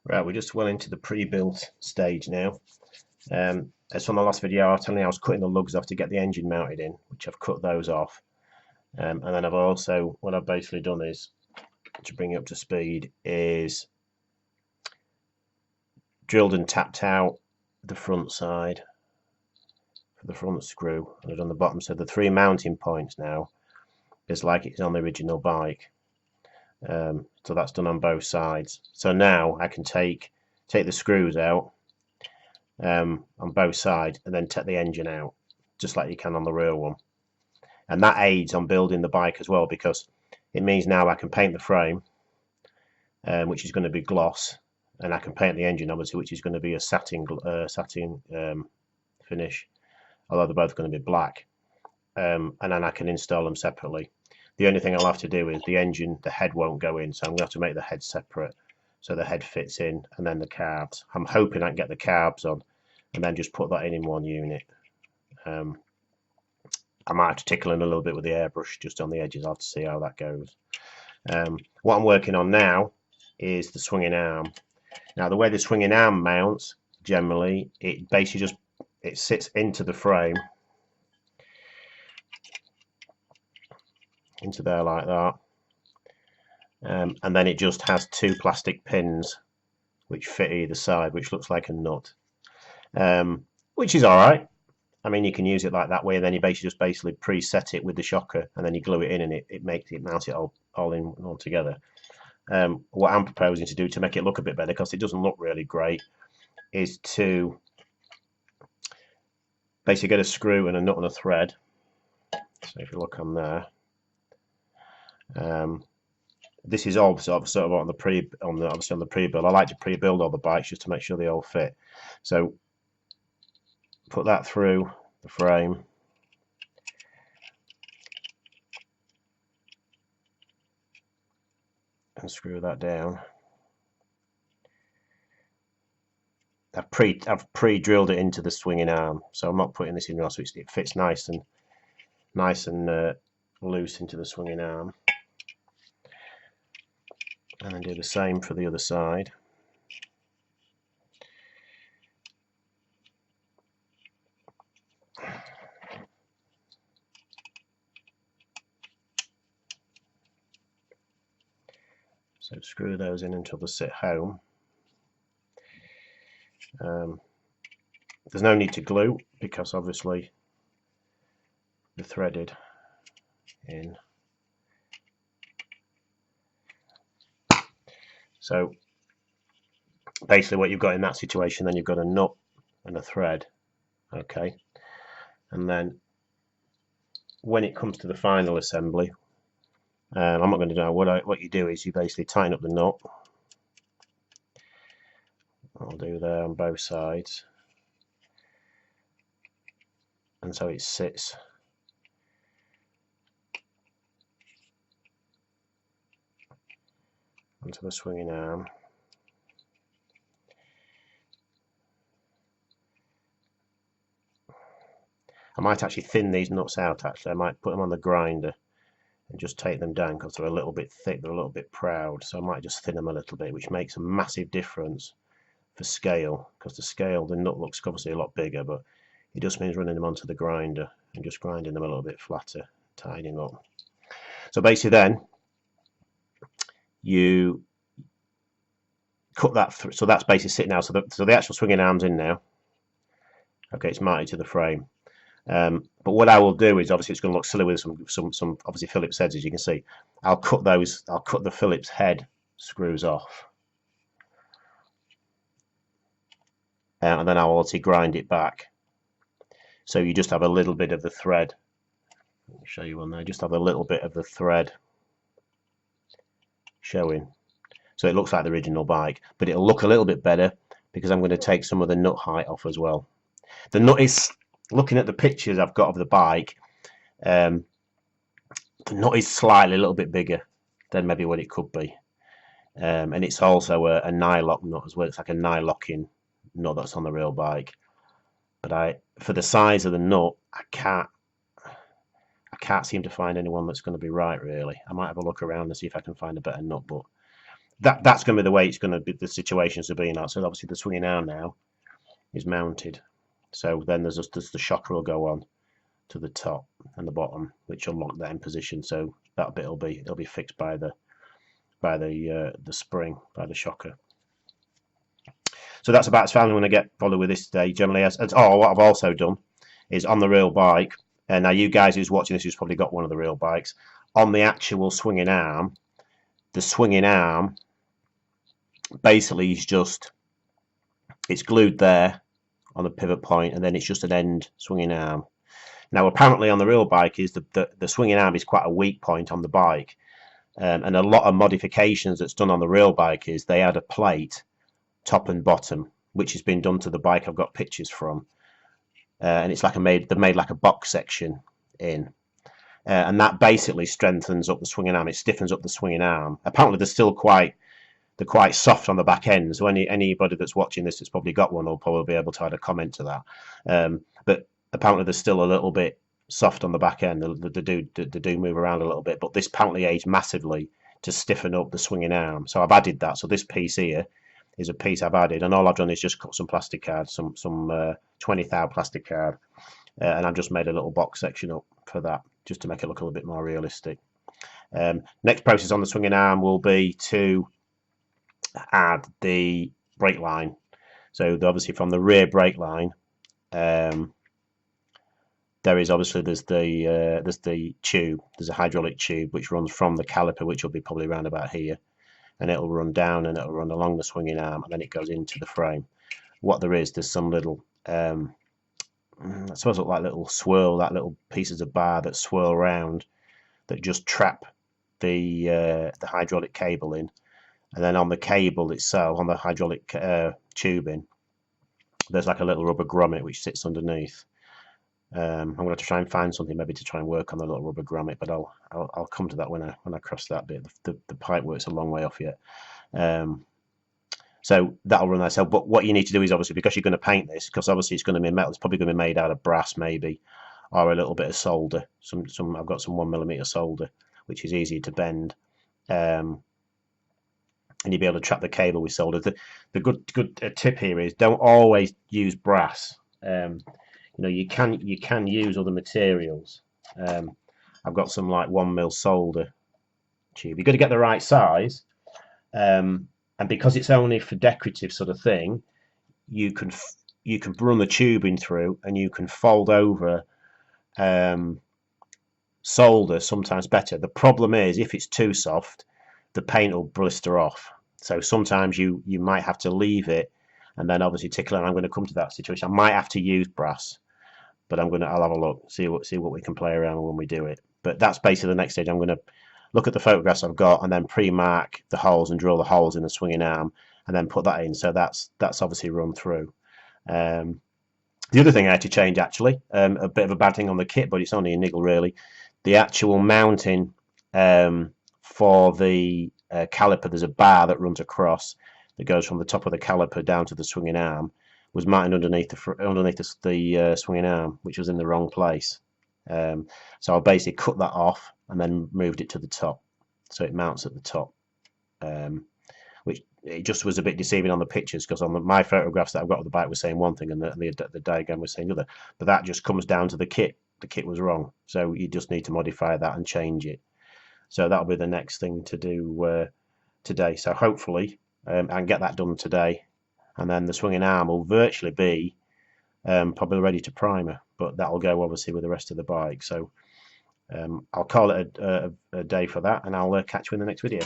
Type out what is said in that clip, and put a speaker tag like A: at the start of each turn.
A: Right, we're just well into the pre-built stage now. As from the last video, I was telling you I was cutting the lugs off to get the engine mounted in, which I've cut those off. And then I've also, what I've basically done is, to bring it up to speed, is drilled and tapped out the front side for the front screw, and I've done the bottom. So the three mounting points now is like it's on the original bike. So that's done on both sides. So now I can take the screws out on both sides and then take the engine out, just like you can on the real one. And that aids on building the bike as well, because it means now I can paint the frame, which is going to be gloss, and I can paint the engine obviously, which is going to be a satin finish, although they're both going to be black. And then I can install them separately. The only thing I'll have to do is the engine, the head won't go in, so I'm going to have to make the head separate so the head fits in, and then the carbs. I'm hoping I can get the carbs on and then just put that in one unit. I might have to tickle in a little bit with the airbrush just on the edges. I'll have to see how that goes. What I'm working on now is the swinging arm. Now the way the swinging arm mounts, generally, it basically just sits into the frame, into there like that, and then it just has two plastic pins which fit either side, which looks like a nut, which is alright. I mean, you can use it like that way, and then you basically preset it with the shocker, and then you glue it in, and it mounts it all together. What I'm proposing to do to make it look a bit better, because it doesn't look really great, is to basically get a screw and a nut and a thread. So if you look on there, this is all sort of on the pre-build. I like to pre-build all the bikes just to make sure they all fit. So put that through the frame, and screw that down. I've pre-drilled it into the swinging arm, so I'm not putting this in now, so it fits nice and loose into the swinging arm. And then do the same for the other side. So screw those in until they sit home. There's no need to glue, because obviously they're threaded in. So basically what you've got in that situation, then you've got a nut and a thread, okay, and then when it comes to the final assembly, I'm not going to do what you do is you basically tighten up the nut. I'll do there on both sides, and so it sits onto the swinging arm. I might actually thin these nuts out. Actually, I might put them on the grinder and just take them down, because they're a little bit thick, they're a little bit proud, so I might just thin them a little bit, which makes a massive difference for scale, because the nut looks obviously a lot bigger, but it just means running them onto the grinder and just grinding them a little bit flatter, tightening up. So basically then you cut that through, so that's basically sitting now, so the actual swinging arm's in now. Okay, it's mounted to the frame. But what I will do is, obviously it's going to look silly with some obviously Phillips heads, as you can see. I'll cut the Phillips head screws off, and then I'll obviously grind it back. So you just have a little bit of the thread. Let me show you one there. Just have a little bit of the thread showing, so it looks like the original bike, but it'll look a little bit better because I'm going to take some of the nut height off as well. The nut is, looking at the pictures I've got of the bike, the nut is slightly a little bit bigger than maybe what it could be, and it's also a nylock nut as well. It's like a nylocking nut that's on the real bike, but for the size of the nut, I can't seem to find anyone that's going to be right, really. I might have a look around and see if I can find a better nut, but that's going to be the way it's going to be, the situations are being at. So obviously the swinging arm now is mounted. So then there's just the shocker will go on to the top and the bottom, which will lock that in position. So that bit it'll be fixed by the spring, by the shocker. So that's about as far as I'm going to get bothered with this today. Generally, what I've also done is on the real bike. And now you guys who's watching this, who's probably got one of the real bikes, on the actual swinging arm, the swinging arm basically is just, it's glued there on the pivot point, and then it's just an end swinging arm. Now apparently on the real bike is the swinging arm is quite a weak point on the bike, and a lot of modifications that's done on the real bike is they add a plate top and bottom, which has been done to the bike I've got pictures from, and it's like they've made like a box section in, and that basically strengthens up the swinging arm. It stiffens up the swinging arm. Apparently they're quite soft on the back end, so anybody that's watching this that's probably got one will probably be able to add a comment to that, but apparently they're still a little bit soft on the back end. They do move around a little bit, but this apparently aids massively to stiffen up the swinging arm. So I've added that. So this piece here is a piece I've added, and all I've done is just cut some plastic card, some 20 thou plastic card, and I've just made a little box section up for that, just to make it look a little bit more realistic. Next process on the swinging arm will be to add the brake line. So obviously from the rear brake line, there's the tube. There's a hydraulic tube which runs from the caliper, which will be probably around about here, and it'll run down and it'll run along the swinging arm, and then it goes into the frame. What there's some little I suppose look like little little pieces of bar that swirl around that just trap the hydraulic cable in, and then on the cable itself, on the hydraulic tubing, there's like a little rubber grommet which sits underneath. I'm going to have to try and find something maybe to try and work on the little rubber grommet, but I'll come to that when I cross that bit. The pipe work's a long way off yet, so that'll run there. So, but what you need to do is obviously, because you're going to paint this, because obviously it's going to be metal, it's probably going to be made out of brass maybe, or a little bit of solder. I've got some 1mm solder, which is easier to bend, and you'll be able to trap the cable with solder. The good tip here is don't always use brass. You can use other materials. I've got some like 1mm solder tube. You've got to get the right size, and because it's only for decorative sort of thing, you can run the tubing through, and you can fold over solder sometimes better. The problem is if it's too soft, the paint will blister off. So sometimes you might have to leave it and then obviously tickle it. I'm going to come to that situation. I might have to use brass, but I'll have a look, see what we can play around with when we do it. But that's basically the next stage. I'm going to look at the photographs I've got and then pre-mark the holes and drill the holes in the swinging arm and then put that in. So that's obviously run through. The other thing I had to change, actually, a bit of a bad thing on the kit, but it's only a niggle really. The actual mounting for the caliper, there's a bar that runs across that goes from the top of the caliper down to the swinging arm, was mounted underneath the swinging arm, which was in the wrong place. So I basically cut that off and then moved it to the top, so it mounts at the top. Which it just was a bit deceiving on the pictures, because on my photographs that I've got of the bike was saying one thing and the diagram was saying other. But that just comes down to the kit. The kit was wrong, so you just need to modify that and change it. So that'll be the next thing to do today. So hopefully I can get that done today, and then the swinging arm will virtually be probably ready to primer, but that'll go obviously with the rest of the bike. So I'll call it a day for that, and I'll catch you in the next video.